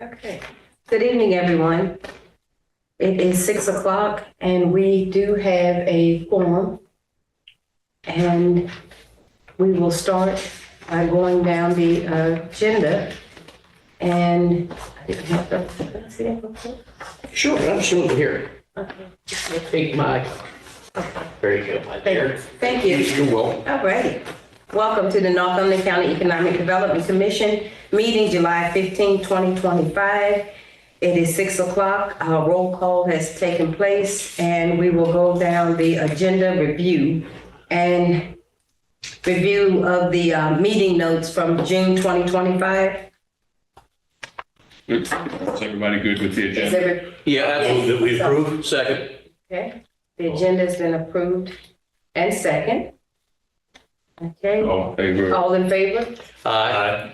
Okay. Good evening, everyone. It is 6 o'clock and we do have a forum. And we will start by going down the agenda. And I didn't have to, did I see that before? Sure, absolutely. Here, Okay. take my, there you go, my dear. Thank you. You're welcome. All righty. Welcome to the Northumberland County Economic Development Commission meeting July 15, 2025. It is 6 o'clock. Our roll call has taken place and we will go down the agenda review and review of the meeting notes from June 2025. Is everybody good with the Is agenda? every- Yeah, absolutely. We So- approve. Second. Okay, the agenda has been approved and second. Okay, All in favor? all in favor? Aye.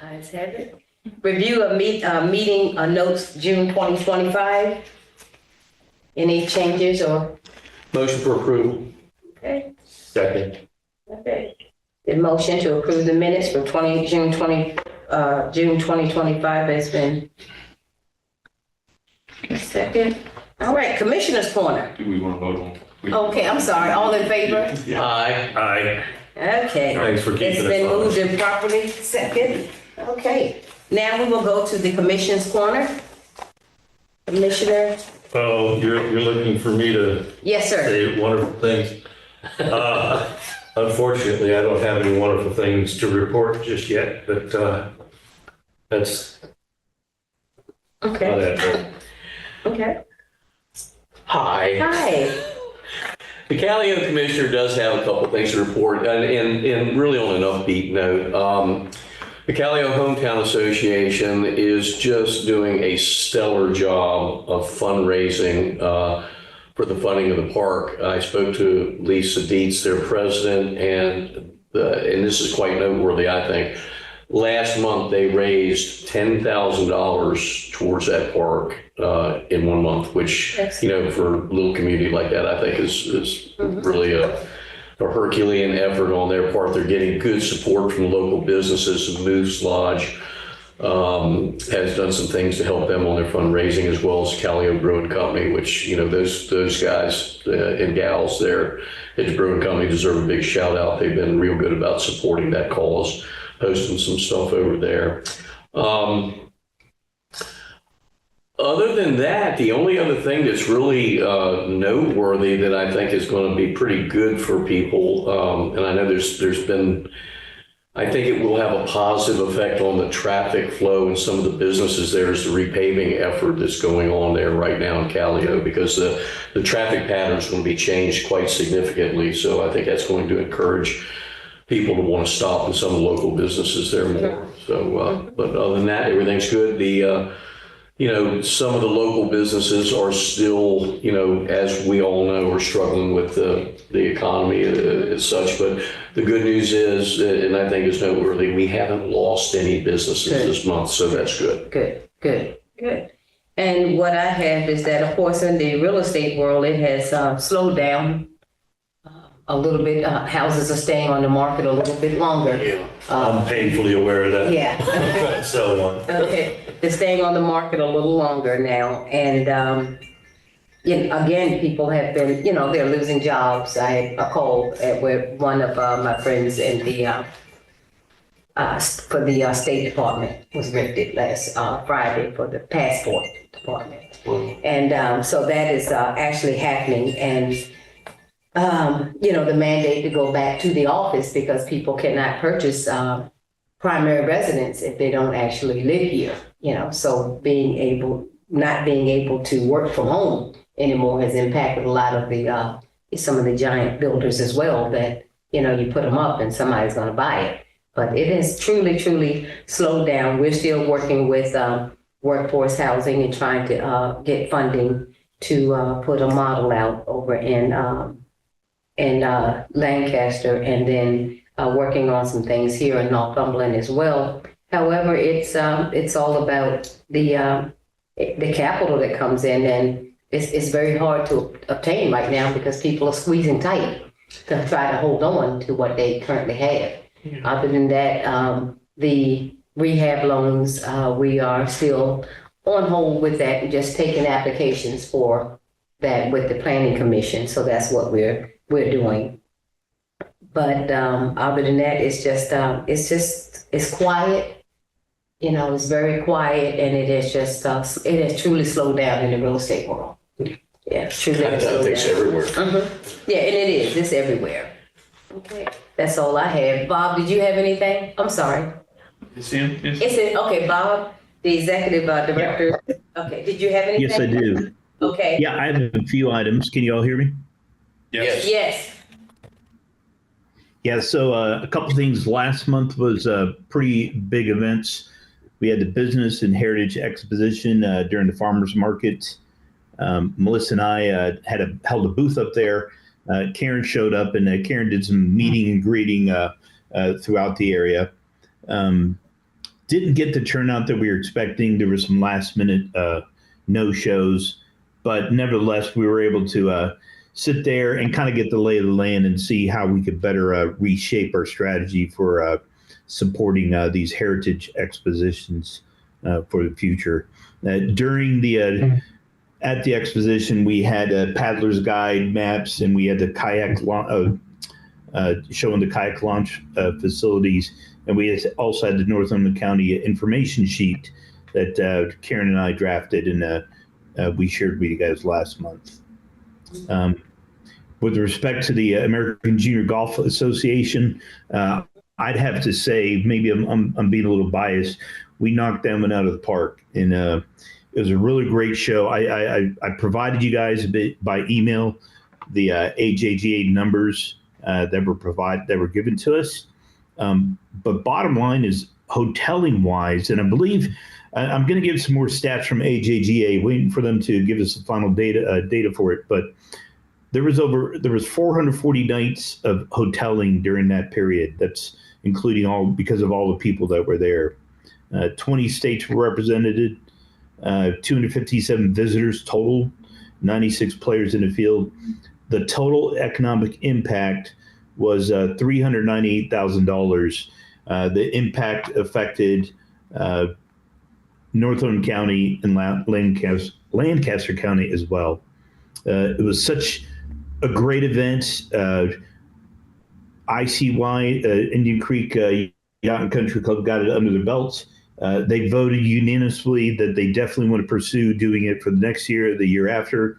Ayes have it. Review of meeting notes, June 2025. Any changes or, Motion for approval. okay, Second. okay. The motion to approve the minutes for June 2025 has been second. All right, Commissioner's Corner. Do we want to vote on? Okay, I'm sorry, all in favor? Aye. Aye. Okay. Thanks for keeping It's us been honest. moved and properly second. Okay, now we will go to the Commission's Corner. Commissioner, Oh, you're looking for me to yes, sir. say wonderful things. Unfortunately, I don't have any wonderful things to report just yet, but that's not Okay, it. okay. Hi. Hi. The Callio Commissioner does have a couple things to report, and really on an upbeat note. The Callio Hometown Association is just doing a stellar job of fundraising for the funding of the park. I spoke to Lisa Dietz, their president, and this is quite noteworthy, I think. Last month, they raised $10,000 towards that park in 1 month, which, you know, for a little community like that, I think is really a Herculean effort on their part. They're getting good support from local businesses. Moose Lodge has done some things to help them on their fundraising, as well as Callio Brewing Company, which, you know, those guys and gals there at the Brewing Company deserve a big shout out. They've been real good about supporting that cause, posting some stuff over there. Other than that, the only other thing that's really noteworthy that I think is going to be pretty good for people, and I know there's been, I think it will have a positive effect on the traffic flow and some of the businesses there, is the repaving effort that's going on there right now in Callio, because the traffic patterns will be changed quite significantly. So I think that's going to encourage people to want to stop in some of the local businesses there more. So, but other than that, everything's good. You know, some of the local businesses are still, you know, as we all know, are struggling with the economy as such. But the good news is, and I think it's noteworthy, we haven't lost any businesses this month, so that's good. Good, good, good. And what I have is that, of course, in the real estate world, it has slowed down a little bit. Houses are staying on the market a little bit longer. Yeah, I'm painfully aware of that. Yeah. So on. Okay, they're staying on the market a little longer now, and again, people have been, you know, they're losing jobs. I had a call with one of my friends in the for the State Department was rented last Friday for the passport department, and so that is actually happening, and you know, the mandate to go back to the office because people cannot purchase primary residence if they don't actually live here, you know, so not being able to work from home anymore has impacted a lot of the, some of the giant builders as well, that, you know, you put them up and somebody's going to buy it. But it has truly, truly slowed down. We're still working with workforce housing and trying to get funding to put a model out over in Lancaster, and then working on some things here in Northumberland as well. However, it's all about the capital that comes in, and it's very hard to obtain right now because people are squeezing tight to try to hold on to what they currently have. Other than that, the rehab loans. We are still on hold with that and just taking applications for that with the planning commission. So that's what we're doing. But other than that, it's quiet. You know, it's very quiet, and it is just it has truly slowed down in the real estate world. Yeah, truly. I think it's everywhere. Yeah, and it is. It's everywhere. Okay, that's all I have. Bob, did you have anything? I'm sorry. Is him? Yes. Is it okay, Bob, the executive director? Okay, did you have anything? Yes, I do. Okay. Yeah, I have a few items. Can you all hear me? Yes. Yes. Yeah, so a couple things. Last month was pretty big events. We had the Business and Heritage Exposition during the farmers market. Melissa and I held a booth up there. Karen showed up, and Karen did some meeting and greeting throughout the area. Didn't get the turnout that we were expecting. There were some last minute no-shows, but nevertheless, we were able to sit there and kind of get the lay of the land and see how we could better reshape our strategy for supporting these heritage expositions for the future. During the at the exposition, we had a paddler's guide maps, and we had the kayak showing the kayak launch facilities, and we also had the Northumberland County information sheet that Karen and I drafted, and we shared with you guys last month. With respect to the American Junior Golf Association, I'd have to say, maybe I'm being a little biased, we knocked that one out of the park, and it was a really great show. I provided you guys a bit by email the AJGA numbers that were given to us. But bottom line is, hoteling wise, and I believe I'm going to give some more stats from AJGA, waiting for them to give us the final data for it. But there was 440 nights of hoteling during that period. That's including because of all the people that were there. 20 states were represented, 257 visitors total, 96 players in the field. The total economic impact was $398,000. The impact affected Northumberland County and Lancaster County as well. It was such a great event. ICY, Indian Creek Yacht and Country Club, got it under their belts. They voted unanimously that they definitely want to pursue doing it for the next year, the year after.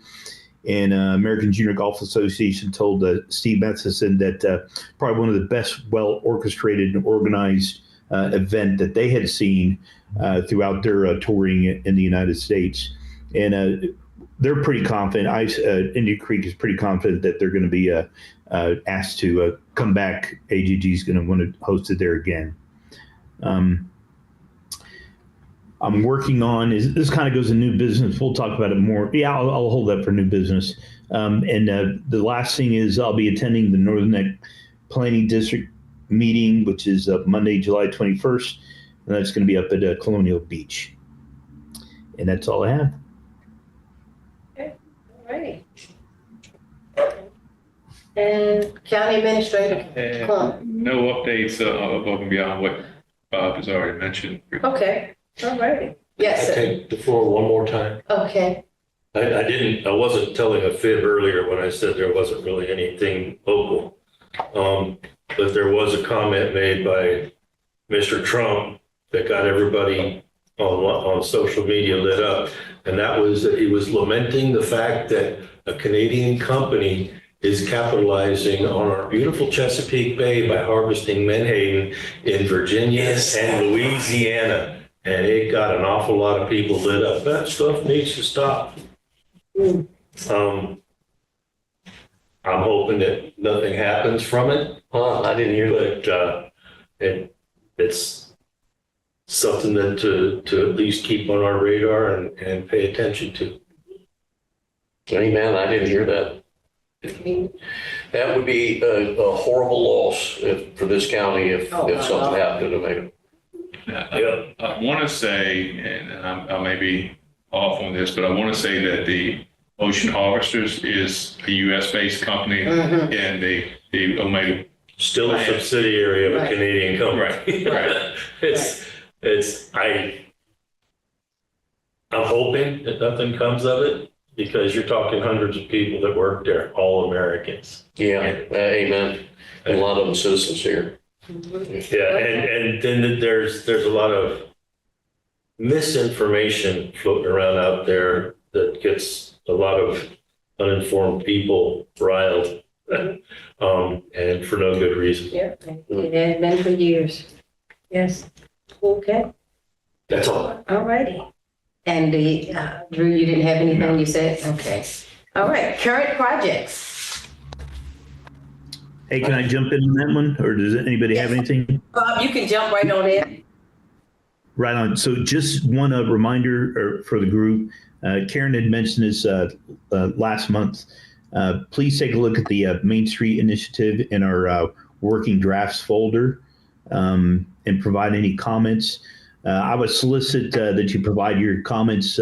And American Junior Golf Association told Steve Matheson that probably one of the best, well orchestrated and organized event that they had seen throughout their touring in the United States. And they're pretty confident. Indian Creek is pretty confident that they're going to be asked to come back. AGG is going to want to host it there again. I'm working on this kind of goes to new business. We'll talk about it more. Yeah, I'll hold that for new business. And the last thing is I'll be attending the Northern Neck Planning District meeting, which is Monday, July 21st. And that's going to be up at Colonial Beach. And that's all I have. Okay, all right. And County Administrator, come on. No updates above and beyond what Bob has already mentioned. Okay, all right. Yes, I sir. take the floor one more time. Okay. I wasn't telling a fib earlier when I said there wasn't really anything local. But there was a comment made by Mr. Trump that got everybody on social media lit up. And that was that he was lamenting the fact that a Canadian company is capitalizing on our beautiful Chesapeake Bay by harvesting menhaden in Virginia and Louisiana. And it got an awful lot of people lit up. That stuff needs to stop. I'm hoping that nothing happens from it. I didn't hear that. But it's something that to at least keep on our radar and pay attention to. Hey, man, I didn't hear that. That would be a horrible loss for this county if something happened to them. I want to say, and I may be off on this, but I want to say that the Ocean Harvesters is a U.S.-based company, and the Omega Still a subsidiary of a Canadian company. Right. It's I'm hoping that nothing comes of it because you're talking hundreds of people that work there, all Americans. Yeah, amen. And a lot of them citizens here. Yeah, and then there's a lot of misinformation floating around out there that gets a lot of uninformed people riled, and for no good reason. Yeah, it has been for years. Yes. Okay, That's all. all righty. And Drew, you didn't have anything you said? Okay. All right, current projects. Hey, can I jump in on that one, or does anybody have anything? Bob, you can jump right on in. Right on. So just one reminder for the group. Karen had mentioned this last month. Please take a look at the Main Street Initiative in our working drafts folder and provide any comments. I would solicit that you provide your comments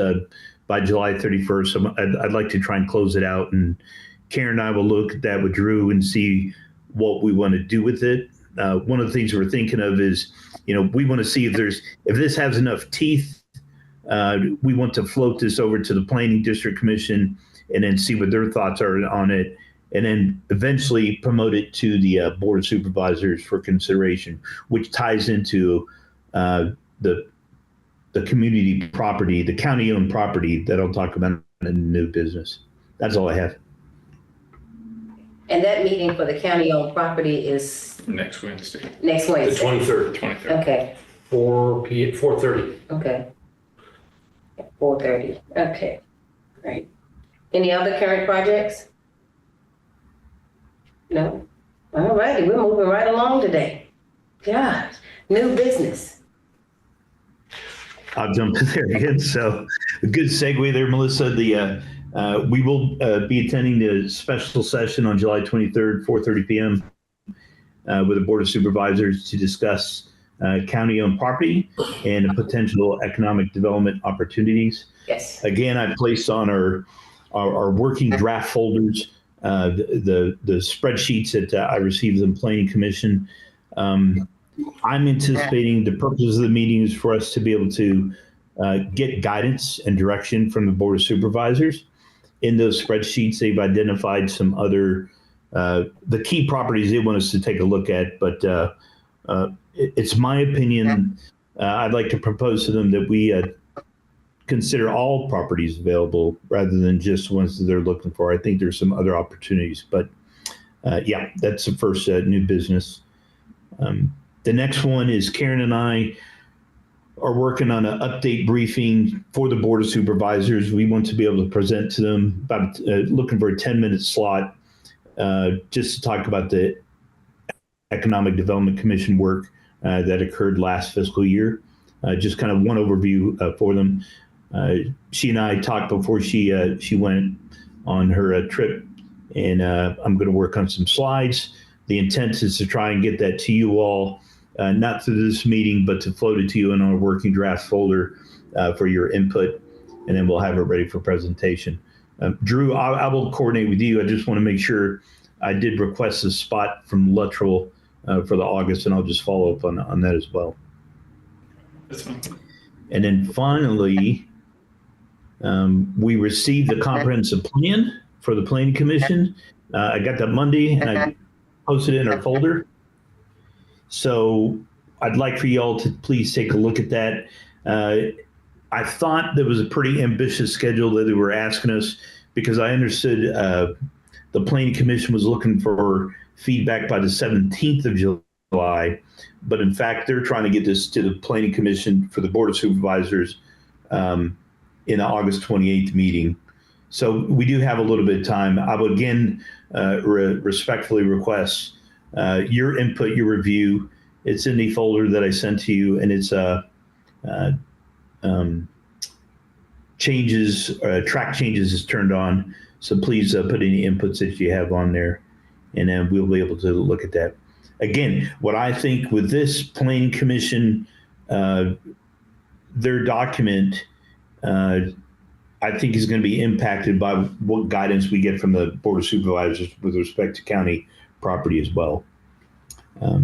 by July 31st. I'd like to try and close it out, and Karen and I will look at that with Drew and see what we want to do with it. One of the things we're thinking of is, we want to see if this has enough teeth. We want to float this over to the Planning District Commission and then see what their thoughts are on it, and then eventually promote it to the Board of Supervisors for consideration, which ties into the community property, the county-owned property that I'll talk about in new business. That's all I have. And that meeting for the county-owned property is Next Wednesday, next The Wednesday. 23rd, 23rd. Okay, 4:30. okay. 4:30, okay, great. Any other current projects? No? All righty, we're moving right along today. Gosh, new business. I'll jump in there again. So a good segue there, Melissa. We will be attending the special session on July 23rd, 4:30 p.m. With the Board of Supervisors to discuss county-owned property and potential economic development opportunities. Yes. Again, I placed on our working draft folders the spreadsheets that I received from Planning Commission. I'm anticipating the purpose of the meeting is for us to be able to get guidance and direction from the Board of Supervisors. In those spreadsheets, they've identified some other the key properties they want us to take a look at, but it's my opinion. I'd like to propose to them that we consider all properties available rather than just ones that they're looking for. I think there's some other opportunities, but yeah, that's the first new business. The next one is Karen and I are working on an update briefing for the Board of Supervisors. We want to be able to present to them about looking for a 10-minute slot just to talk about the Economic Development Commission work that occurred last fiscal year. Just kind of one overview for them. She and I talked before she went on her trip, and I'm going to work on some slides. The intent is to try and get that to you all, not through this meeting, but to float it to you in our working draft folder for your input, and then we'll have it ready for presentation. Drew, I will coordinate with you. I just want to make sure I did request a spot from Luttrell for the August, and I'll just follow up on that as well. That's fine. And then finally, we received the comprehensive plan for the Planning Commission. I got that Monday, and I posted it in our folder. So I'd like for y'all to please take a look at that. I thought there was a pretty ambitious schedule that they were asking us, because I understood the Planning Commission was looking for feedback by the 17th of July. But in fact, they're trying to get this to the Planning Commission for the Board of Supervisors in the August 28th meeting. So we do have a little bit of time. I would again respectfully request your input, your review. It's in the folder that I sent to you, and it's changes, track changes is turned on. So please put any inputs that you have on there, and then we'll be able to look at that. Again, what I think with this Planning Commission, their document, I think is going to be impacted by what guidance we get from the Board of Supervisors with respect to county property as well.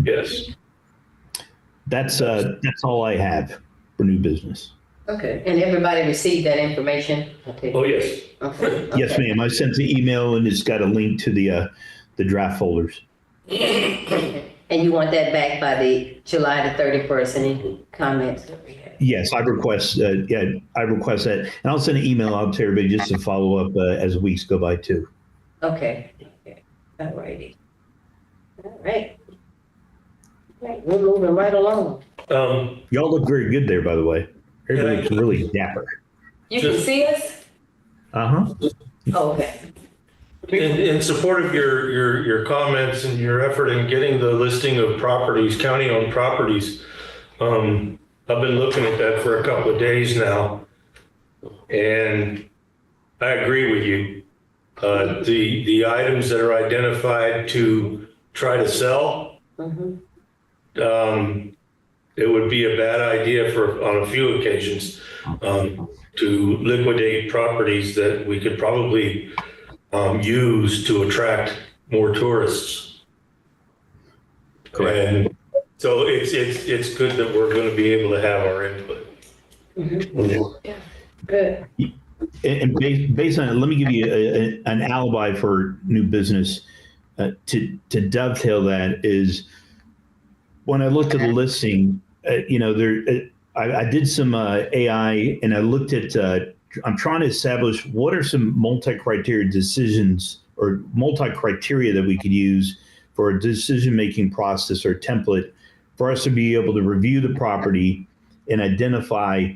Yes. That's all I have for new business. Okay, and everybody received that information? Okay. Oh, yes. Okay. Yes, Okay. ma'am. I sent the email and it's got a link to the draft folders. And you want that back by the July the 31st, any comments that we have? Yes, I request that. And I'll send an email out to everybody just to follow up as weeks go by too. Okay, okay, all righty. All right. Right, we're moving right along. Y'all look very good there, by the way. Everybody looks really dapper. You can see us? Uh-huh. Oh, okay. In support of your comments and your effort in getting the listing of properties, county-owned properties, I've been looking at that for a couple of days now, and I agree with you. The items that are identified to try to sell, it would be a bad idea on a few occasions to liquidate properties that we could probably use to attract more tourists. Correct. And so it's good that we're going to be able to have our input. Yeah, good. And based on it, let me give you an alibi for new business. To dovetail that is, when I looked at the listing, I did some AI and I looked at, I'm trying to establish what are some multi-criteria decisions or multi-criteria that we could use for a decision-making process or template for us to be able to review the property and identify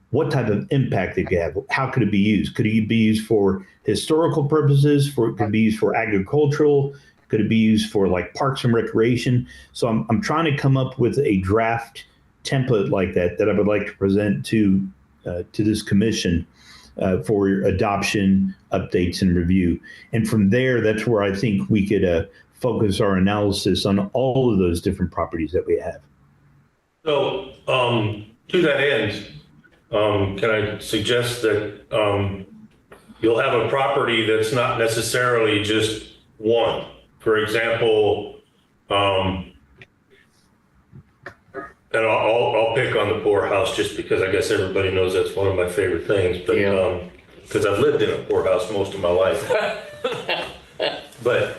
what type of impact it could have. How could it be used? Could it be used for historical purposes? Could it be used for agricultural? Could it be used for like parks and recreation? So I'm trying to come up with a draft template like that I would like to present to this commission for adoption, updates, and review. And from there, that's where I think we could focus our analysis on all of those different properties that we have. So to that end, can I suggest that you'll have a property that's not necessarily just one? For example, and I'll pick on the poorhouse just because I guess everybody knows that's one of my favorite things, but because I've lived in a poorhouse most of my life. But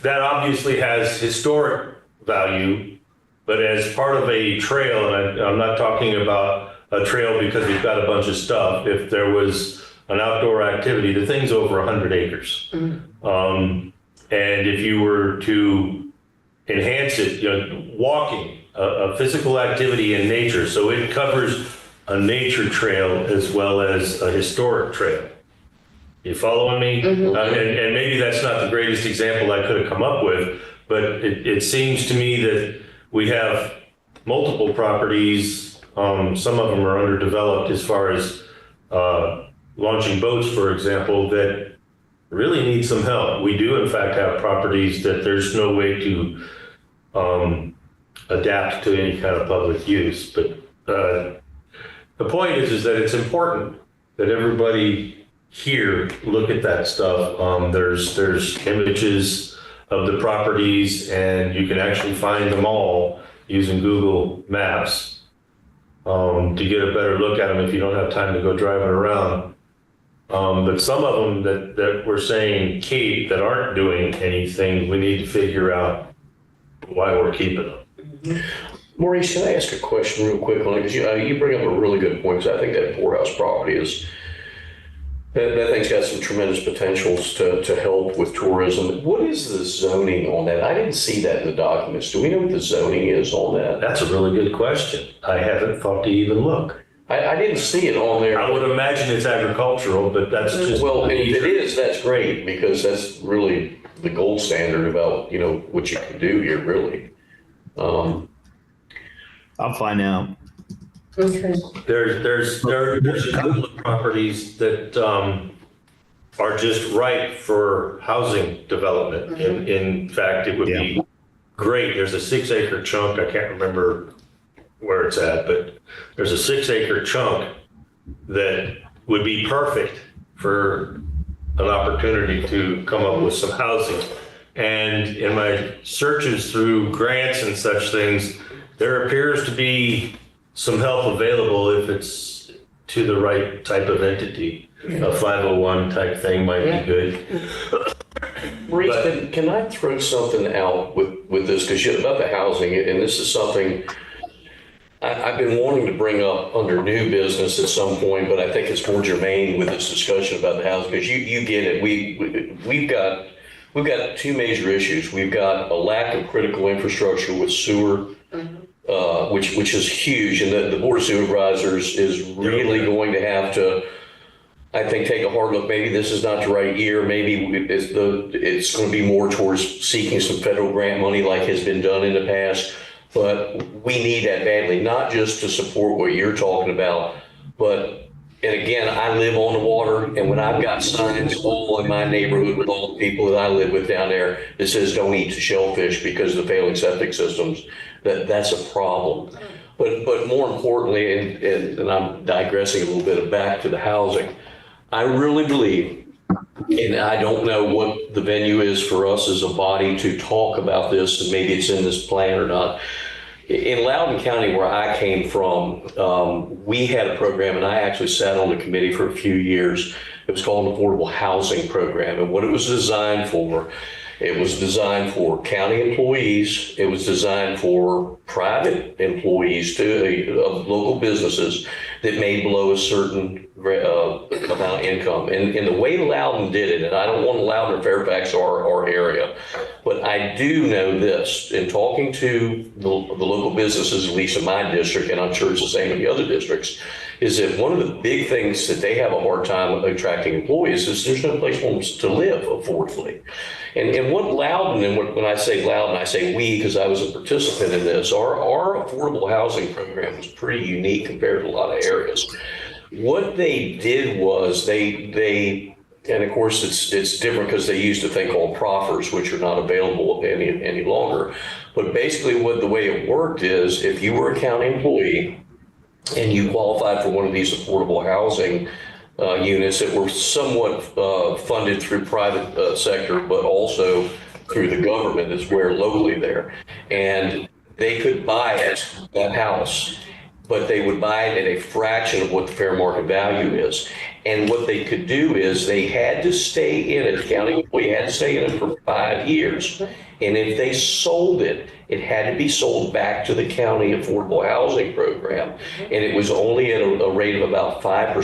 that obviously has historic value, but as part of a trail, and I'm not talking about a trail because we've got a bunch of stuff. If there was an outdoor activity, the thing's over 100 acres. And if you were to enhance it, walking, a physical activity in nature, so it covers a nature trail as well as a historic trail. You following me? And maybe that's not the greatest example I could have come up with, but it seems to me that we have multiple properties. Some of them are underdeveloped as far as launching boats, for example, that really need some help. We do, in fact, have properties that there's no way to adapt to any kind of public use. But the point is that it's important that everybody here look at that stuff. There's images of the properties, and you can actually find them all using Google Maps to get a better look at them if you don't have time to go driving around. But some of them that we're saying keep that aren't doing anything, we need to figure out why we're keeping them. Maurice, can I ask a question real quick on it? Because you bring up a really good point, because I think that poorhouse property that thing's got some tremendous potentials to help with tourism. What is the zoning on that? I didn't see that in the documents. Do we know what the zoning is on that? That's a really good question. I haven't thought to even look. I didn't see it on there. I would imagine it's agricultural, but that's just... Well, if it is, that's great, because that's really the gold standard about, what you can do here, really. I'll find out. Okay. There's a couple of properties that are just right for housing development. In fact, it would be great. There's a 6-acre chunk. I can't remember where it's at, but there's a 6-acre chunk that would be perfect for an opportunity to come up with some housing. And in my searches through grants and such things, there appears to be some help available if it's to the right type of entity. A 501 type thing might be good. Maurice, But- can I throw something out with this? Because about the housing, and this is something I've been wanting to bring up under new business at some point, but I think it's more germane with this discussion about the housing, because you get it. We've got two major issues. We've got a lack of critical infrastructure with sewer, which is huge, and the Board of Supervisors is really going to have to, I think, take a hard look. Maybe this is not the right year. Maybe it's going to be more towards seeking some federal grant money like has been done in the past. But we need that badly, not just to support what you're talking about, but, and again, I live on the water, and when I've got signs all in my neighborhood with all the people that I live with down there that says don't eat the shellfish because of the failing septic systems, that's a problem. But more importantly, and I'm digressing a little bit back to the housing, I really believe, and I don't know what the venue is for us as a body to talk about this, and maybe it's in this plan or not. In Loudoun County, where I came from, we had a program, and I actually sat on the committee for a few years. It was called an Affordable Housing Program, and what it was designed for, it was designed for county employees. It was designed for private employees of local businesses that made below a certain amount of income. And the way Loudoun did it, and I don't want Loudoun or Fairfax our area, but I do know this, in talking to the local businesses, at least in my district, and I'm sure it's the same in the other districts, is that one of the big things that they have a hard time attracting employees is there's no place for them to live affordably. And what Loudoun, and when I say Loudoun, I say we, because I was a participant in this, our affordable housing program is pretty unique compared to a lot of areas. What they did was they and of course it's different because they used a thing called proffers, which are not available any longer. But basically the way it worked is if you were a county employee and you qualified for one of these affordable housing units that were somewhat funded through private sector, but also through the government as well locally there. And they could buy it, that house, but they would buy it at a fraction of what the fair market value is. And what they could do is they had to stay in it, the county employee had to stay in it for 5 years. And if they sold it, it had to be sold back to the county affordable housing program. And it was only at a rate of about 5%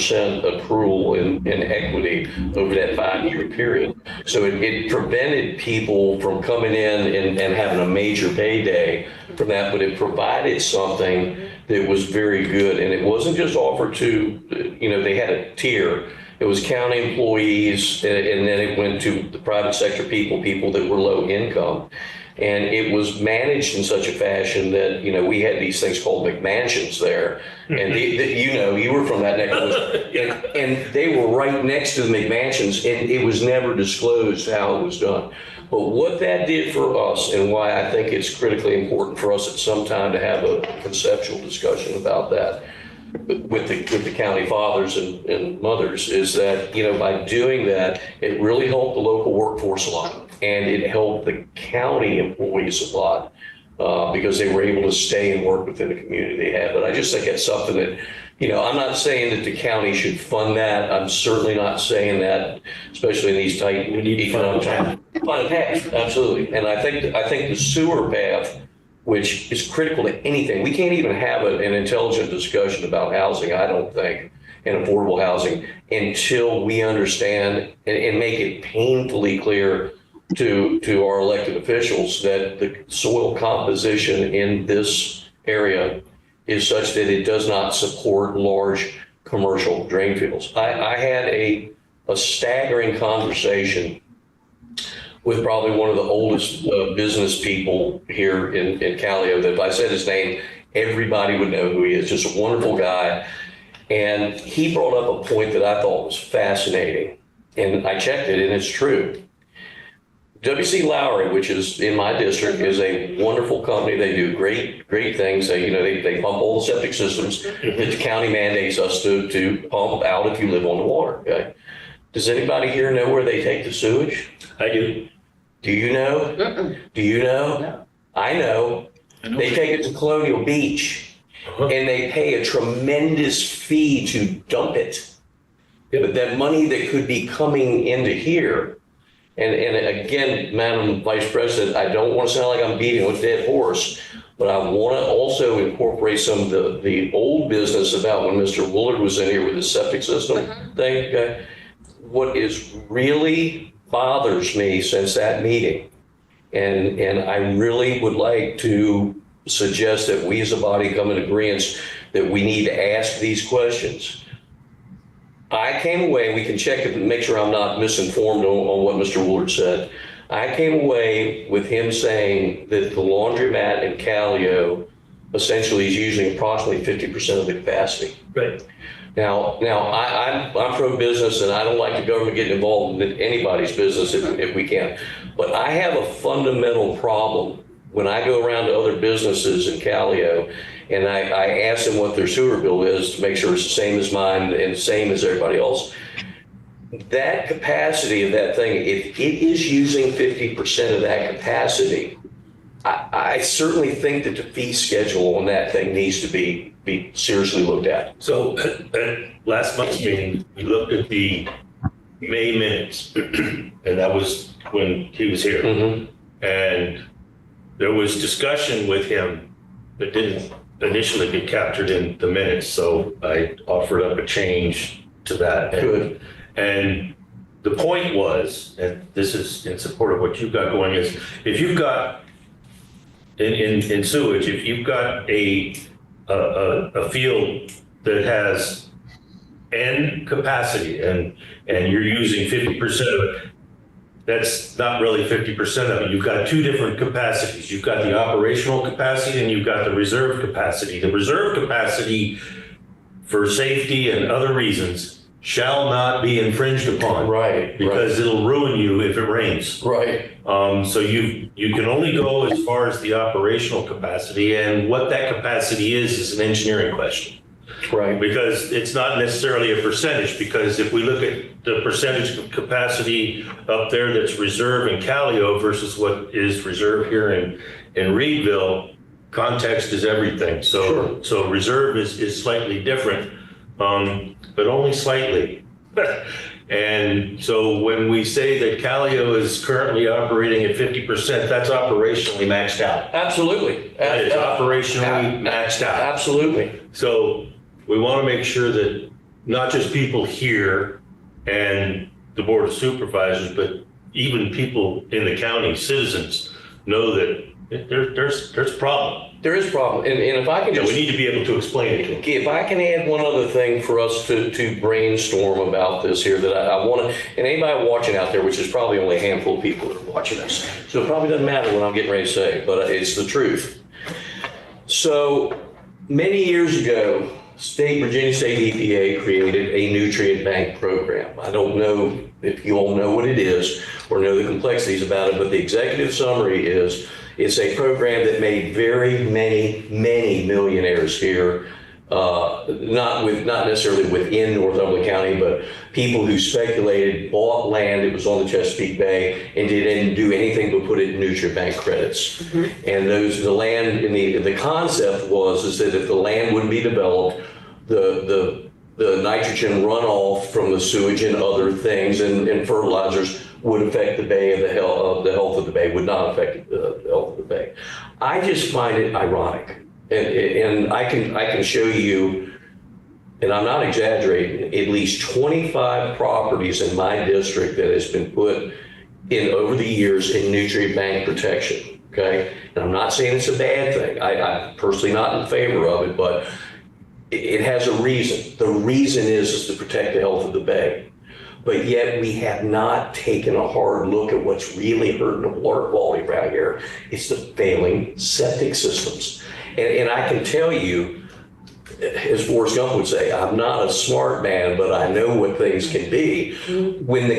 accrual in equity over that 5-year period. So it prevented people from coming in and having a major payday from that, but it provided something that was very good. And it wasn't just offered to, they had a tier. It was county employees, and then it went to the private sector people that were low income. And it was managed in such a fashion that, we had these things called McMansions there. And you were from that neck of the woods. And they were right next to the McMansions, and it was never disclosed how it was done. But what that did for us, and why I think it's critically important for us at some time to have a conceptual discussion about that with the county fathers and mothers, is that, by doing that, it really helped the local workforce a lot. And it helped the county employees a lot because they were able to stay and work within the community they had. But I just think it's something that, I'm not saying that the county should fund that. I'm certainly not saying that, especially in these tight economic times. Find a path, absolutely. And I think the sewer path, which is critical to anything, we can't even have an intelligent discussion about housing, I don't think, and affordable housing, until we understand and make it painfully clear to our elected officials that the soil composition in this area is such that it does not support large commercial drain fields. I had a staggering conversation with probably one of the oldest business people here in Callio, that if I said his name, everybody would know who he is. Just a wonderful guy. And he brought up a point that I thought was fascinating. And I checked it, and it's true. W.C. Lowry, which is in my district, is a wonderful company. They do great things. They pump all the septic systems that the county mandates us to pump out if you live on the water. Okay. Does anybody here know where they take the sewage? I do. Do you know? Mm-mm. Do you know? No. I know. I know They take it to Colonial Beach and they pay a tremendous fee to dump it. But that money that could be coming into here, and again, Madam Vice President, I don't want to sound like I'm beating a dead horse, but I want to also incorporate some of the old business about when Mr. Woolard was in here with the septic system thing. Okay? What is really bothers me since that meeting, and I really would like to suggest that we as a body come in agreement that we need to ask these questions. I came away, we can check it and make sure I'm not misinformed on what Mr. Woolard said. I came away with him saying that the laundromat in Callio essentially is using approximately 50% of the capacity. Right. Now I'm pro-business and I don't like the government getting involved in anybody's business if we can. But I have a fundamental problem when I go around to other businesses in Callio and I ask them what their sewer bill is to make sure it's the same as mine and the same as everybody else. That capacity of that thing, if it is using 50% of that capacity, I certainly think that the fee schedule on that thing needs to be seriously looked at. So at last month's meeting, we looked at the May minutes, and that was when he was here. Mm-hmm. And there was discussion with him that didn't initially get captured in the minutes, so I offered up a change to that. Good. And the point was, and this is in support of what you've got going, is if you've got in sewage, if you've got a field that has N capacity and you're using 50% of it, that's not really 50% of it. You've got two different capacities. You've got the operational capacity and you've got the reserve capacity. The reserve capacity, for safety and other reasons, shall not be infringed upon. Right. Because it'll ruin you if it rains. Right. So you can only go as far as the operational capacity, and what that capacity is an engineering question. Right. Because it's not necessarily a percentage, because if we look at the percentage of capacity up there that's reserve in Callio versus what is reserve here in Reedville, context is everything. So, Sure. So reserve is slightly different, but only slightly. And so when we say that Callio is currently operating at 50%, that's operationally maxed out. Absolutely. That is operationally maxed out. Absolutely. So we want to make sure that not just people here and the Board of Supervisors, but even people in the county, citizens, know that there's a problem. There is a problem. And if I can Yeah, just... we need to be able to explain it to them. If I can add one other thing for us to brainstorm about this here that I want to, and anybody watching out there, which is probably only a handful of people that are watching us, so it probably doesn't matter what I'm getting ready to say, but it's the truth. So many years ago, Virginia State EPA created a nutrient bank program. I don't know if you all know what it is or know the complexities about it, but the executive summary is it's a program that made very many millionaires here, not necessarily within Northumberland County, but people who speculated, bought land that was on the Chesapeake Bay and didn't do anything but put it in nutrient bank credits. Mm-hmm. And the land, and the concept is that if the land wouldn't be developed, the nitrogen runoff from the sewage and other things and fertilizers would affect the bay, and the health of the bay would not affect the health of the bay. I just find it ironic, and I can show you, and I'm not exaggerating, at least 25 properties in my district that has been put in over the years in nutrient bank protection. Okay, and I'm not saying it's a bad thing. I'm personally not in favor of it, but it has a reason. The reason is to protect the health of the bay. But yet we have not taken a hard look at what's really hurting the water quality around here. It's the failing septic systems. And I can tell you, as Forrest Gump would say, I'm not a smart man, but I know what things can be. When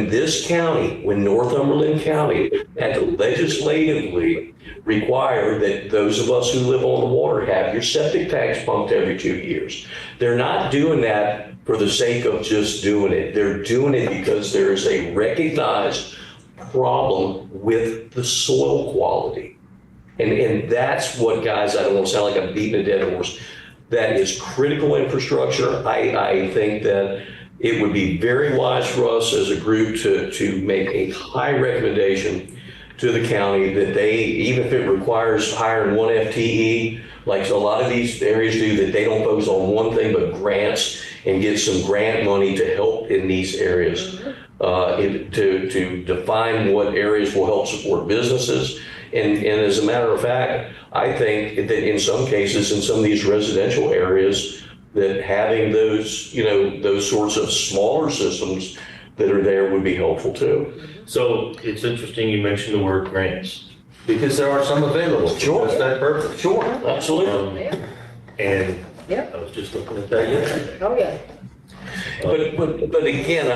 this county, when Northumberland County had to legislatively require that those of us who live on the water have your septic tanks pumped every 2 years. They're not doing that for the sake of just doing it. They're doing it because there is a recognized problem with the soil quality. And that's what, guys, I don't want to sound like I'm beating a dead horse. That is critical infrastructure. I think that it would be very wise for us as a group to make a high recommendation to the county that they, even if it requires hiring one FTE, like a lot of these areas do, that they don't focus on one thing but grants and get some grant money to help in these areas, to define what areas will help support businesses. And as a matter of fact, I think that in some cases, in some of these residential areas, that having those, those sorts of smaller systems that are there would be helpful too. So it's interesting you mentioned the word grants, Because there are some available. Sure. That's that purpose. Sure, absolutely. and Yeah. I was just looking at that yesterday. Oh, yeah. But again,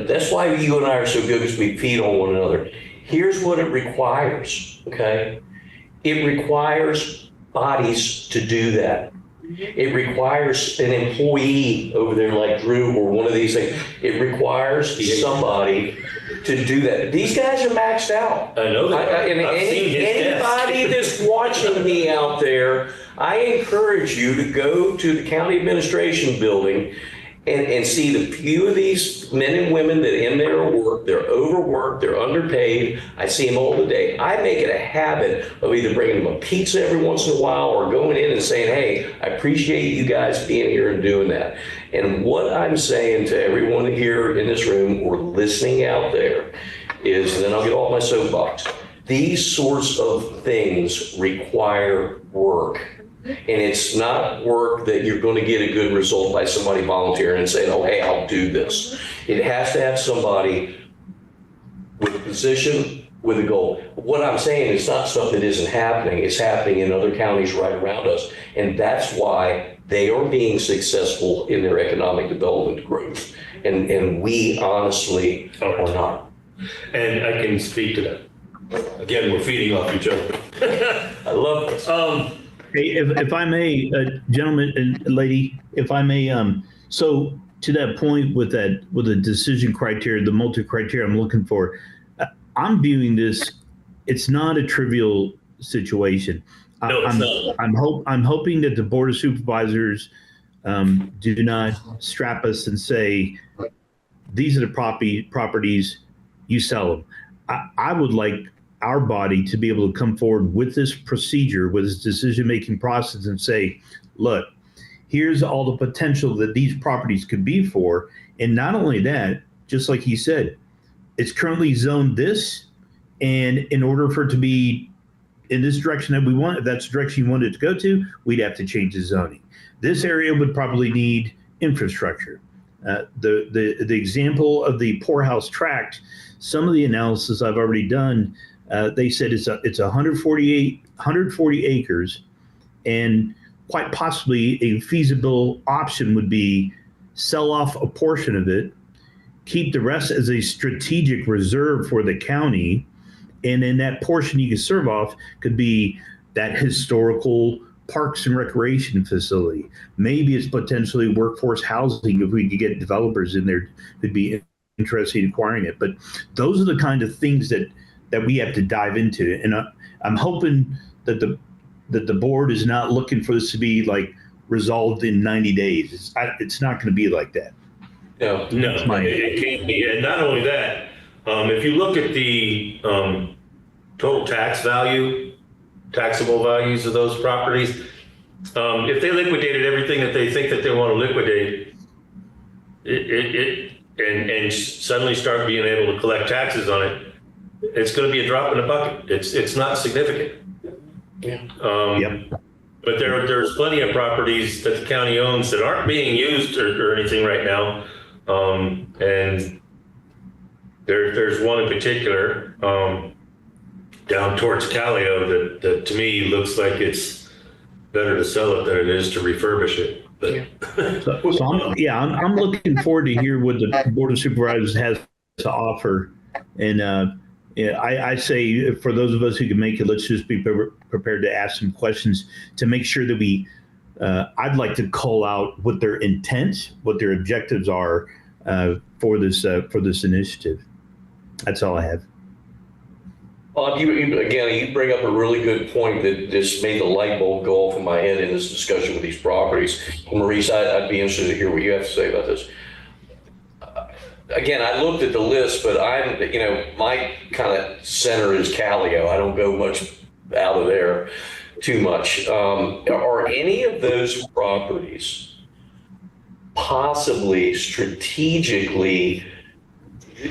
that's why you and I are so good, because we feed on one another. Here's what it requires, okay? It requires bodies to do that. It requires an employee over there like Drew or one of these things. It requires somebody to do that. These guys are maxed out. I know that. And I've seen his anybody that's watching me out there, I encourage you to go to the county administration building and see the few of these men and women that in there work. They're overworked, they're underpaid. I see them all the day. I make it a habit of either bringing them a pizza every once in a while or going in and saying, hey, I appreciate you guys being here and doing that. And what I'm saying to everyone here in this room or listening out there is, and then I'll get off my soapbox, these sorts of things require work. And it's not work that you're going to get a good result by somebody volunteering and saying, oh, hey, I'll do this. It has to have somebody with a position, with a goal. What I'm saying is not stuff that isn't happening. It's happening in other counties right around us. And that's why they are being successful in their economic development growth. And we honestly are not. And I can speak to that. Again, we're feeding off each other. I love this. Hey, if I may, gentlemen and lady, if I may, so to that point with the decision criteria, the multi-criteria I'm looking for, I'm viewing this, it's not a trivial situation. No, it's not. I'm hoping that the Board of Supervisors do not strap us and say, these are the properties, you sell them. I would like our body to be able to come forward with this procedure, with this decision-making process and say, look, here's all the potential that these properties could be for. And not only that, just like he said, it's currently zoned this, and in order for it to be in this direction that we want, if that's the direction you want it to go to, we'd have to change the zoning. This area would probably need infrastructure. The example of the poorhouse tract, some of the analysis I've already done, they said it's 140 acres, and quite possibly a feasible option would be sell off a portion of it, keep the rest as a strategic reserve for the county, and then that portion you can serve off could be that historical parks and recreation facility. Maybe it's potentially workforce housing if we could get developers in there who'd be interested in acquiring it. But those are the kind of things that we have to dive into. And I'm hoping that the board is not looking for this to be like resolved in 90 days. It's not going to be like that. No. No, it can't be. And not only that, if you look at the total taxable values of those properties, if they liquidated everything that they think that they want to liquidate, and suddenly start being able to collect taxes on it, it's going to be a drop in the bucket. It's not significant. Yeah. Yep. But there's plenty of properties that the county owns that aren't being used or anything right now. And there's one in particular down towards Callio that to me looks like it's better to sell it than it is to refurbish it. But I'm looking forward to hear what the Board of Supervisors has to offer. And I say for those of us who can make it, let's just be prepared to ask some questions to make sure that we, I'd like to call out what their intent, what their objectives are for this initiative. That's all I have. Bob, again, you bring up a really good point that just made the light bulb go off in my head in this discussion with these properties. Maurice, I'd be interested to hear what you have to say about this. Again, I looked at the list, but my kind of center is Callio. I don't go much out of there too much. Are any of those properties possibly strategically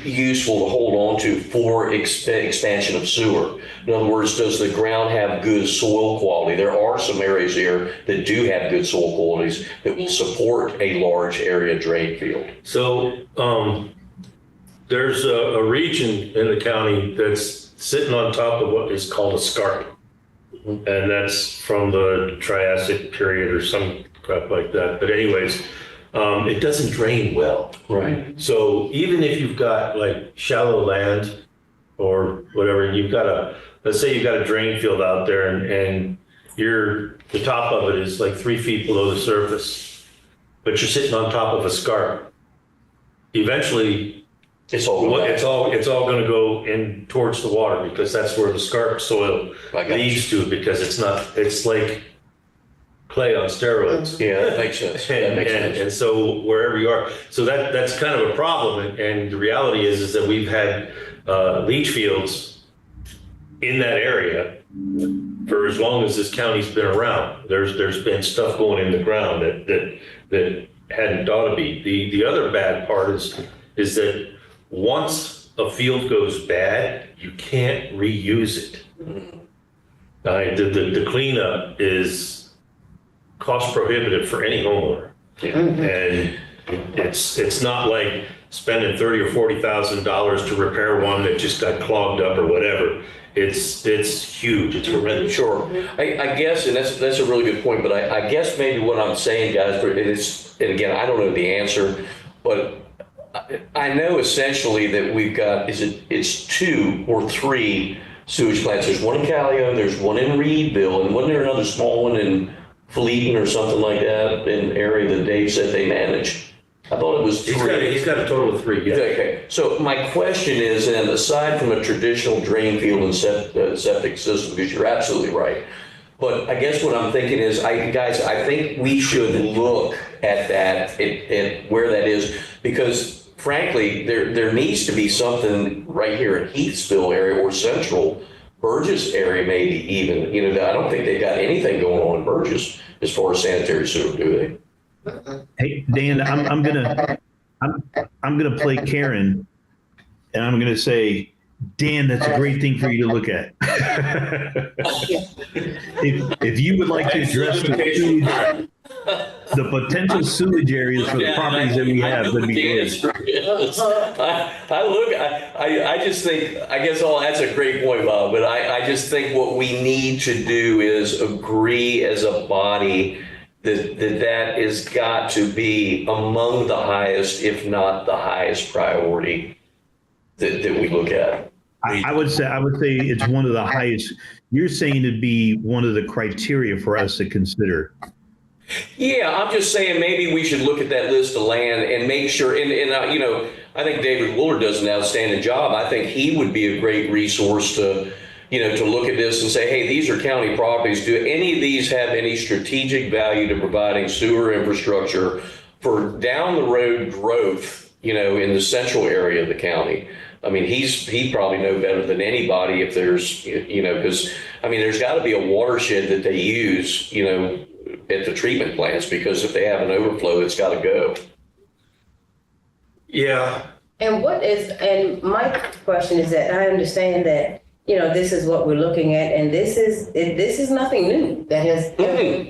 useful to hold on to for expansion of sewer? In other words, does the ground have good soil quality? There are some areas here that do have good soil qualities that will support a large area drain field. So there's a region in the county that's sitting on top of what is called a scarp. And that's from the Triassic period or some crap like that. But anyways, it doesn't drain well. Right. So even if you've got like shallow land or whatever, and let's say you've got a drain field out there and the top of it is like 3 feet below the surface, but you're sitting on top of a scarp. Eventually, it's all going to go in towards the water because that's where the scarp soil leads to, because it's like clay on steroids. Yeah, that makes sense. And so wherever you are, so that's kind of a problem. And the reality is that we've had leach fields in that area for as long as this county's been around. There's been stuff going in the ground that hadn't ought to be. The other bad part is that once a field goes bad, you can't reuse it. The cleanup is cost prohibitive for any homeowner. Yeah. And it's not like spending $30,000 or $40,000 to repair one that just got clogged up or whatever. It's huge. It's horrendous. Sure. I guess, and that's a really good point, but I guess maybe what I'm saying, guys, and again, I don't know the answer, but I know essentially that we've got, it's 2 or 3 sewage plants. There's one in Callio, there's one in Reedville, and wasn't there another small one in Fleeton or something like that, in an area that Dave said they manage? I thought it was 3. He's got a total of 3. Yeah. Okay. So my question is, and aside from a traditional drain field and septic system, because you're absolutely right, but I guess what I'm thinking is, guys, I think we should look at that, at where that is, because frankly, there needs to be something right here in Heathsville area or Central Burgess area, maybe even. I don't think they got anything going on in Burgess as far as sanitary sewer, do they? Hey, Dan, I'm gonna play Karen, and I'm gonna say, Dan, that's a great thing for you to look at. if you would like to address the potential sewage areas for the properties that we have, that'd be great. I just think, I guess that's a great point, Bob, but I just think what we need to do is agree as a body that is got to be among the highest, if not the highest priority that we look at. I would say it's one of the highest. You're saying it'd be one of the criteria for us to consider. Yeah, I'm just saying maybe we should look at that list of land and make sure, and I think David Wooler does an outstanding job. I think he would be a great resource to look at this and say, hey, these are county properties. Do any of these have any strategic value to providing sewer infrastructure for down the road growth, in the central area of the county? I mean, he probably know better than anybody if there's, because, there's got to be a watershed that they use, at the treatment plants, because if they have an overflow, it's got to go. Yeah. And my question is that I understand that, this is what we're looking at, and this is nothing new that has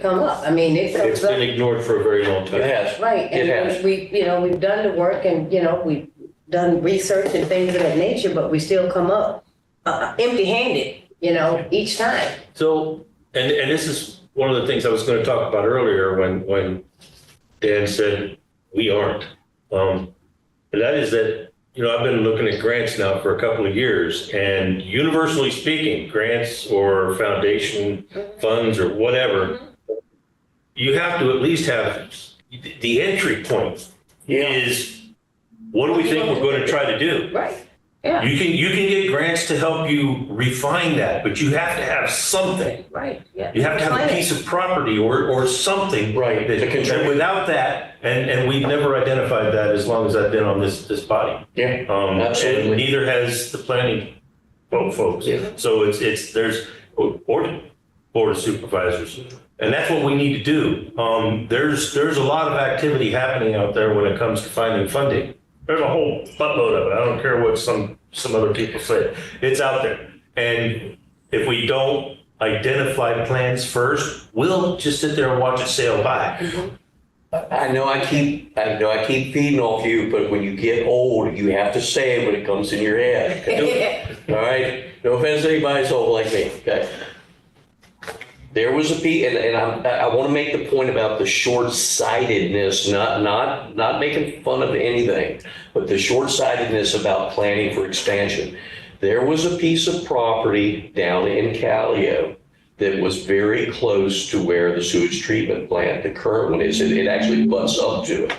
come up. It's been ignored for a very long time. It has. Right. And it has. we've done the work, and, we've done research and things of that nature, but we still come up empty-handed, each time. So, and this is one of the things I was going to talk about earlier when Dan said we aren't. And that is that, I've been looking at grants now for a couple of years, and universally speaking, grants or foundation funds or whatever, you have to at least have the entry point is, what do we think we're going to try to do? Right. Yeah, You can get grants to help you refine that, but you have to have something. right, yeah. You have to have a Plan it. piece of property or something. Right, to And contribute. without that, and we've never identified that as long as I've been on this body. Yeah, And absolutely. neither has the planning folks. Yeah. So there's board of supervisors. And that's what we need to do. There's a lot of activity happening out there when it comes to finding funding. There's a whole buttload of it. I don't care what some other people say. It's out there. And if we don't identify plans first, we'll just sit there and watch it sail by. I know I keep feeding off you, but when you get old, you have to say it when it comes in your head. All right? No offense to anybody who's old like me, okay? There was a piece, and I want to make the point about the short-sightedness, not making fun of anything, but the short-sightedness about planning for expansion. There was a piece of property down in Callio that was very close to where the sewage treatment plant, the current one is. It actually butts up to it.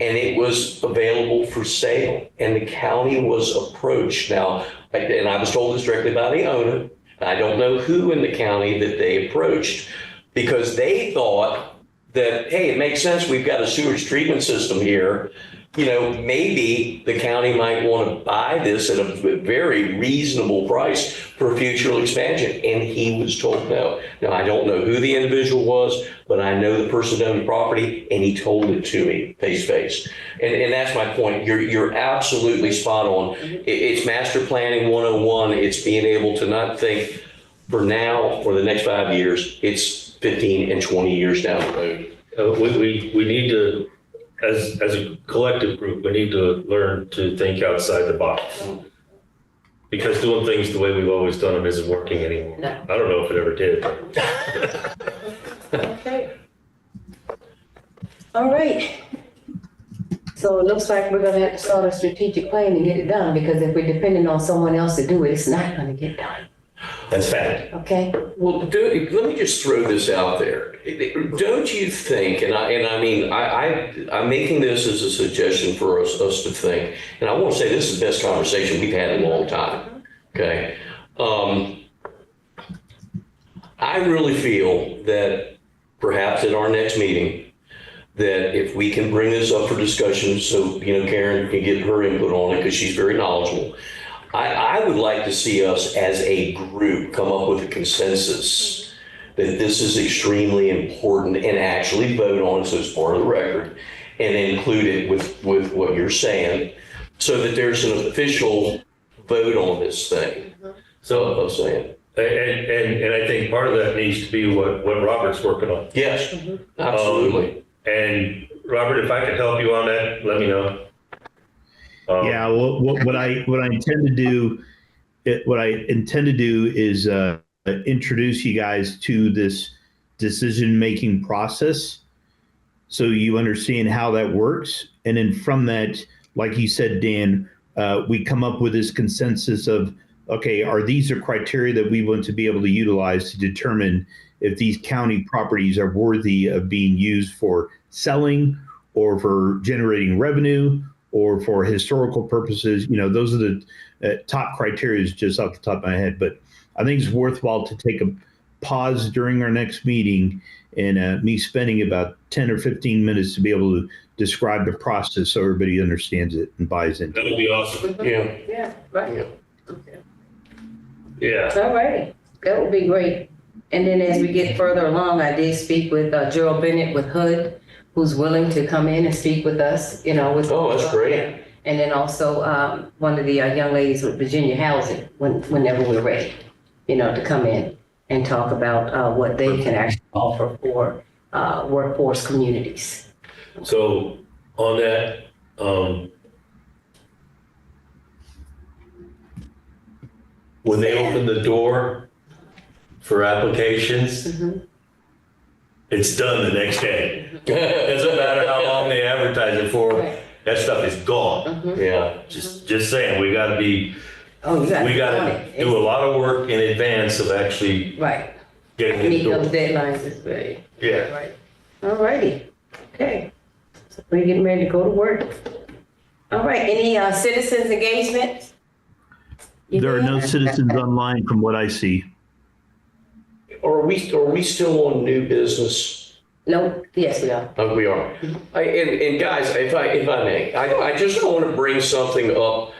And it was available for sale, and the county was approached. Now, and I was told this directly by the owner. I don't know who in the county that they approached, because they thought that, hey, it makes sense. We've got a sewage treatment system here. You know, maybe the county might want to buy this at a very reasonable price for future expansion. And he was told no. Now, I don't know who the individual was, but I know the person owned the property, and he told it to me face to face. And that's my point. You're absolutely spot on. It's master planning 101. It's being able to not think for now or the next 5 years. It's 15 and 20 years down the road. We need to, as a collective group, we need to learn to think outside the box. Because doing things the way we've always done them isn't working anymore. No. I don't know if it ever did. Okay. All right. So it looks like we're gonna have to start a strategic plan to get it done, because if we're depending on someone else to do it, it's not gonna get done, That's fact. okay? Well, let me just throw this out there. Don't you think, and I mean, I'm making this as a suggestion for us to think, and I want to say this is the best conversation we've had in a long time, okay? I really feel that perhaps at our next meeting, that if we can bring this up for discussion, so, you know, Karen can get her input on it because she's very knowledgeable. I would like to see us as a group come up with a consensus that this is extremely important and actually vote on it, so it's part of the record, and include it with what you're saying, so that there's an official vote on this thing. So I'm saying. And I think part of that needs to be what Robert's working on. Yes, absolutely. And Robert, if I could help you on that, let me know. Yeah, well, what I intend to do, is introduce you guys to this decision-making process, so you understand how that works, and then from that, like you said, Dan, we come up with this consensus of, okay, are these the criteria that we want to be able to utilize to determine if these county properties are worthy of being used for selling or for generating revenue or for historical purposes. You know, those are the top criteria just off the top of my head. But I think it's worthwhile to take a pause during our next meeting and me spending about 10 or 15 minutes to be able to describe the process so everybody understands it and buys into That it. would be awesome. Yeah. Yeah, right. Yeah. Okay. Yeah. All right, that would be great. And then as we get further along, I did speak with Gerald Bennett with HUD, who's willing to come in and speak with us, you know, with. Oh, that's great. Yeah. And then also one of the young ladies with Virginia Housing, whenever we're ready, you know, to come in and talk about what they can actually offer for workforce communities. So on that, when they open the door for applications, it's done the next day. Doesn't matter how long they advertise it for, Right. that stuff is gone. Yeah. Just saying, we gotta be, Oh, you we got gotta do a lot of work in advance of actually Right. getting in the Meet those door. deadlines is very. Yeah. Right. All righty. Okay. So we're getting ready to go to work. All right. Any citizens engagement? There are no citizens online from what I see. Are we still on new business? No, yes, we are. Oh, we are. And guys, if I may, I just want to bring something up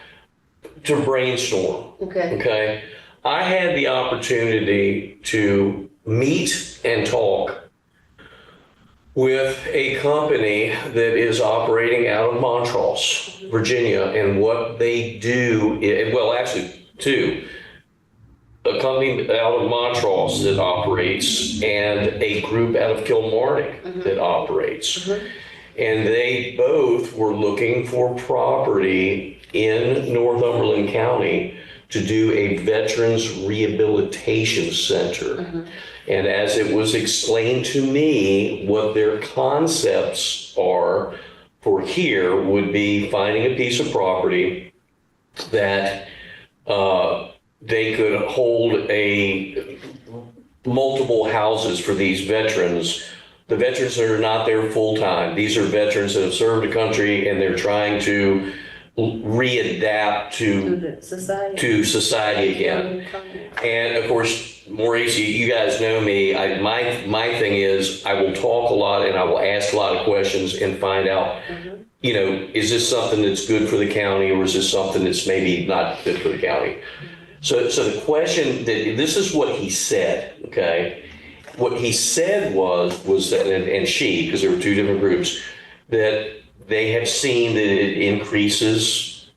to brainstorm. Okay. Okay. I had the opportunity to meet and talk with a company that is operating out of Montrose, Virginia, and what they do, well, actually, two. A company out of Montrose that operates and a group out of Kilmarnock that operates. And they both were looking for property in Northumberland County to do a veterans rehabilitation center. And as it was explained to me, what their concepts are for here would be finding a piece of property that they could hold multiple houses for these veterans. The veterans are not there full time. These are veterans that have served the country and they're trying to readapt to society again. And of course, Maurice, you guys know me. My thing is I will talk a lot and I will ask a lot of questions and find out, is this something that's good for the county or is this something that's maybe not good for the county? So the question that this is what he said, okay? What he said was that, and she, because there were two different groups, that they have seen that it increases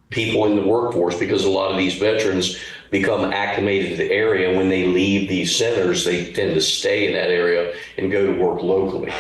people in the workforce because a lot of these veterans become acclimated to the area. When they leave these centers, they tend to stay in that area and go to work locally.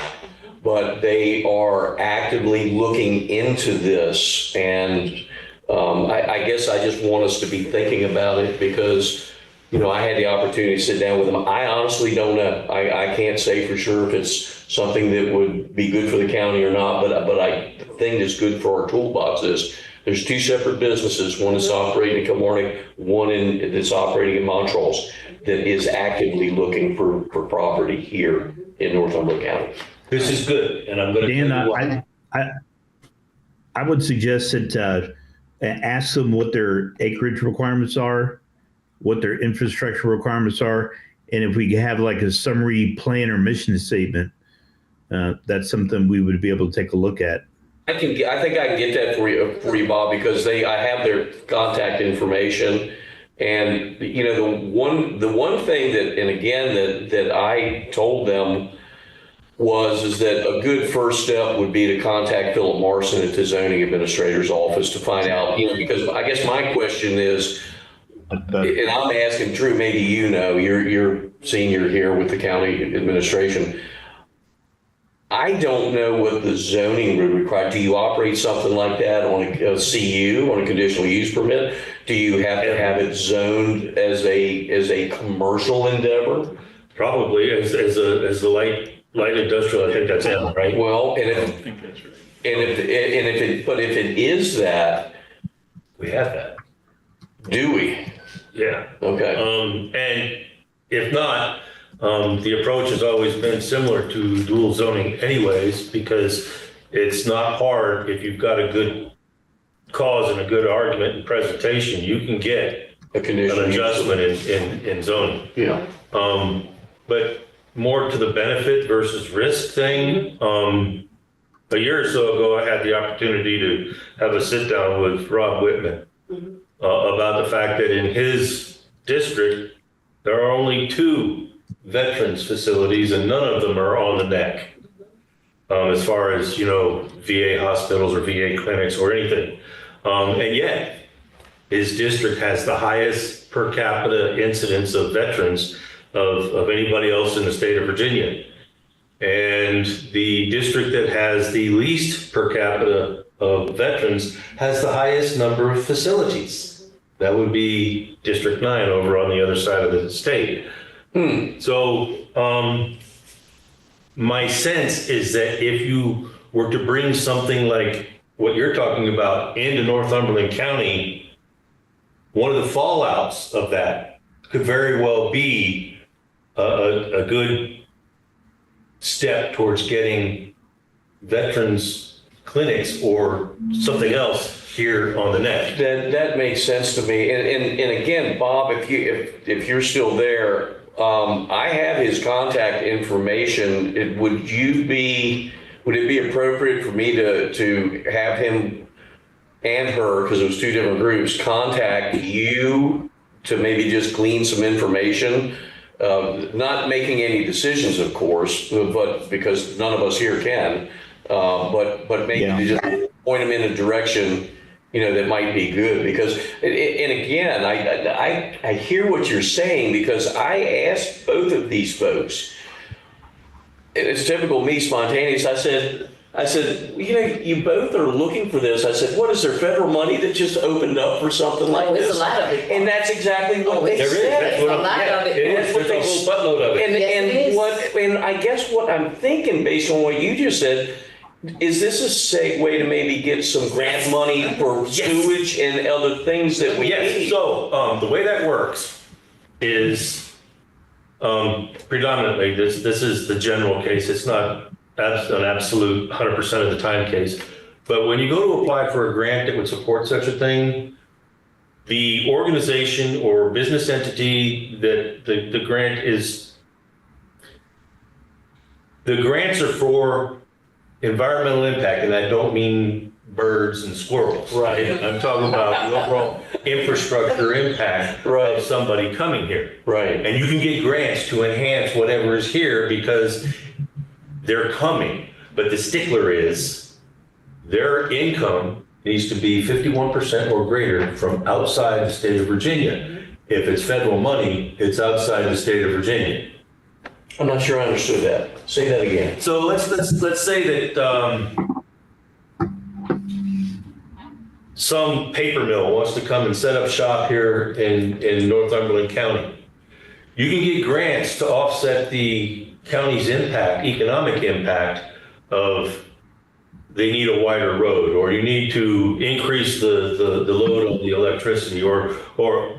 But they are actively looking into this, and I guess I just want us to be thinking about it because, I had the opportunity to sit down with them. I honestly don't know. I can't say for sure if it's something that would be good for the county or not, but the thing that's good for our toolbox is there's two separate businesses, one that's operating in Kilmarnock, one that's operating in Montrose, that is actively looking for property here in Northumberland County. This is good, and I'm going to tell you why. I would suggest that ask them what their acreage requirements are, what their infrastructure requirements are, and if we have like a summary plan or mission statement, that's something we would be able to take a look at. I think I can get that for you, Bob, because I have their contact information, and the one thing that, and again that I told them is that a good first step would be to contact Philip Marson at the zoning administrator's office to find out, because I guess my question is, and I'm asking Drew, maybe you're senior here with the county administration. I don't know what the zoning would require. Do you operate something like that on a CU, on a conditional use permit? Do you have to have it zoned as a commercial endeavor? Probably as the light industrial. I think that's it, right? Well, and I think that's right. if it is that, We have that. do we? Yeah. Okay. And if not, the approach has always been similar to dual zoning anyways, because it's not hard. If you've got a good cause and a good argument and presentation, you can get A conditional an use. adjustment in zoning. Yeah. But more to the benefit versus risk thing. A year or so ago, I had the opportunity to have a sit down with Rob Whitman about the fact that in his district, there are only 2 veterans facilities and none of them are on the neck. As far as, VA hospitals or VA clinics or anything. And yet his district has the highest per capita incidence of veterans of anybody else in the state of Virginia. And the district that has the least per capita of veterans has the highest number of facilities. That would be District 9 over on the other side of the state. So my sense is that if you were to bring something like what you're talking about into Northumberland County, one of the fallouts of that could very well be a good step towards getting veterans clinics or something else here on the neck. That makes sense to me. And again, Bob, if you're still there, I have his contact information. Would it be appropriate for me to have him and her, because it was two different groups, contact you to maybe just glean some information? Not making any decisions, of course, but because none of us here can, but maybe to just point them in a direction, that might be good. Because, and again, I hear what you're saying, because I asked both of these folks, and it's typical me, spontaneous. I said, you both are looking for this. I said, what is there, federal money that just opened up for something like this? There's a lot of it. And that's exactly what they There is. said. That's what A lot of it. It is. There's a whole buttload of it. And I guess what I'm thinking, based on what you just said, is this a segue to maybe get some grant money for sewage and other things that we need? So the way that works is predominantly, this is the general case. It's not an absolute 100% of the time case. But when you go to apply for a grant that would support such a thing, the organization or business entity that the grant is, the grants are for environmental impact, and I don't mean birds and squirrels. Right. I'm talking about the overall infrastructure impact Right. of somebody coming here. Right. And you can get grants to enhance whatever is here because they're coming. But the stickler is their income needs to be 51% or greater from outside the state of Virginia. If it's federal money, it's outside the state of Virginia. I'm not sure I understood that. Say that again. So let's say that some paper mill wants to come and set up shop here in Northumberland County. You can get grants to offset the county's impact, economic impact of they need a wider road, or you need to increase the load on the electricity, or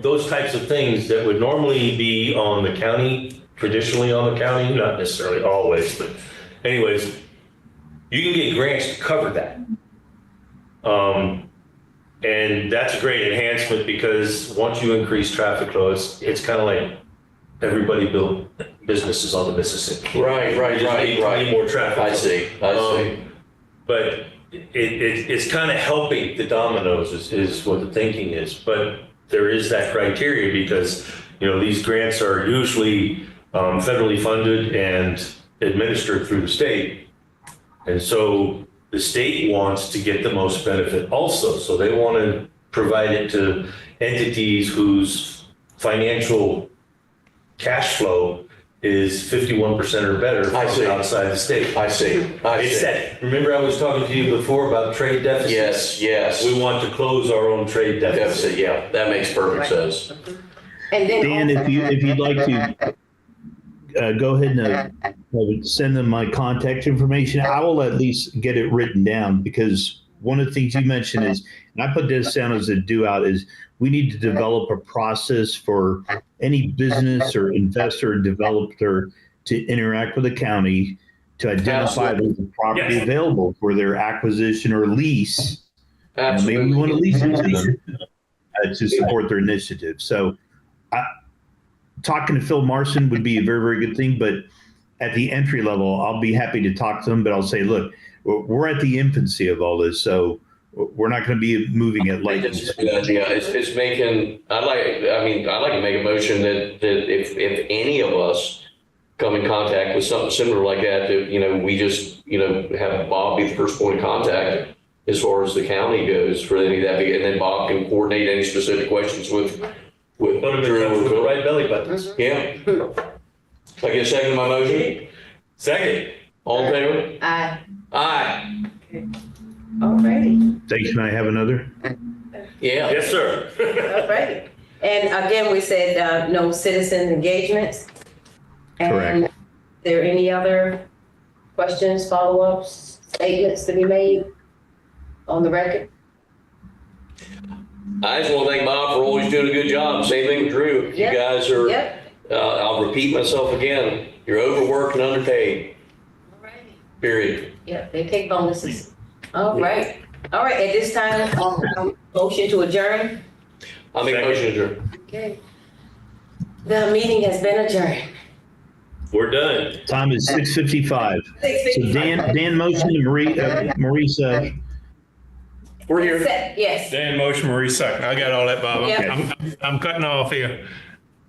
those types of things that would normally be on the county, traditionally on the county, not necessarily always, but anyways, you can get grants to cover that. And that's a great enhancement because once you increase traffic flow, it's kind of like everybody built businesses on the Mississippi. Right. Need more traffic. I see. But it's kind of helping the dominoes is what the thinking is. But there is that criteria because, these grants are usually federally funded and administered through the state. And so the state wants to get the most benefit also. So they want to provide it to entities whose financial cash flow is 51% or better from outside the state. I see. It's that. Remember I was talking to you before about trade deficits? Yes. We want to close our own trade deficit. Yeah, that makes perfect sense. And then Dan, also- if you'd like to go ahead and send them my contact information, I will at least get it written down because one of the things you mentioned is, and I put this down as a do out, is we need to develop a process for any business or investor or developer to interact with the county to identify the property available for their acquisition or lease. Absolutely. Maybe we want to lease it to them to support their initiative. So talking to Phil Marson would be a very, very good thing. But at the entry level, I'll be happy to talk to them. But I'll say, look, we're at the infancy of all this. So we're not going to be moving at lightning speed. It's making, I'd like to make a motion that if any of us come in contact with something similar like that, we just, have Bob be the first point of contact as far as the county goes for any of that. And then Bob can coordinate any specific questions with Put them in the right belly buttons. Yeah. So I get a second to my motion? Second. All in favor? Aye. Aye. Alrighty. Thanks. Can I have another? Yeah. Yes, sir. Alrighty. And again, we said no citizen engagements. Correct. And there any other questions, follow-ups, statements to be made on the record? I just want to thank Bob for always doing a good job. Same thing with Drew. Yep. You guys are, Yep. I'll repeat myself again, you're overworked and underpaid, Alrighty. period. Yeah, they take bonuses. All right. All right, at this time, motion to adjourn. I'll make a motion to adjourn. Okay. The meeting has been adjourned. We're done. Time is 6:55. So Dan motion and Maurice, We're here. Yes. Dan motion, Marie second. I got all that, Bob. I'm- Yep. I'm cutting off here.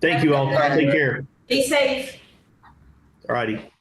thank you all. Take care. Be safe. All righty.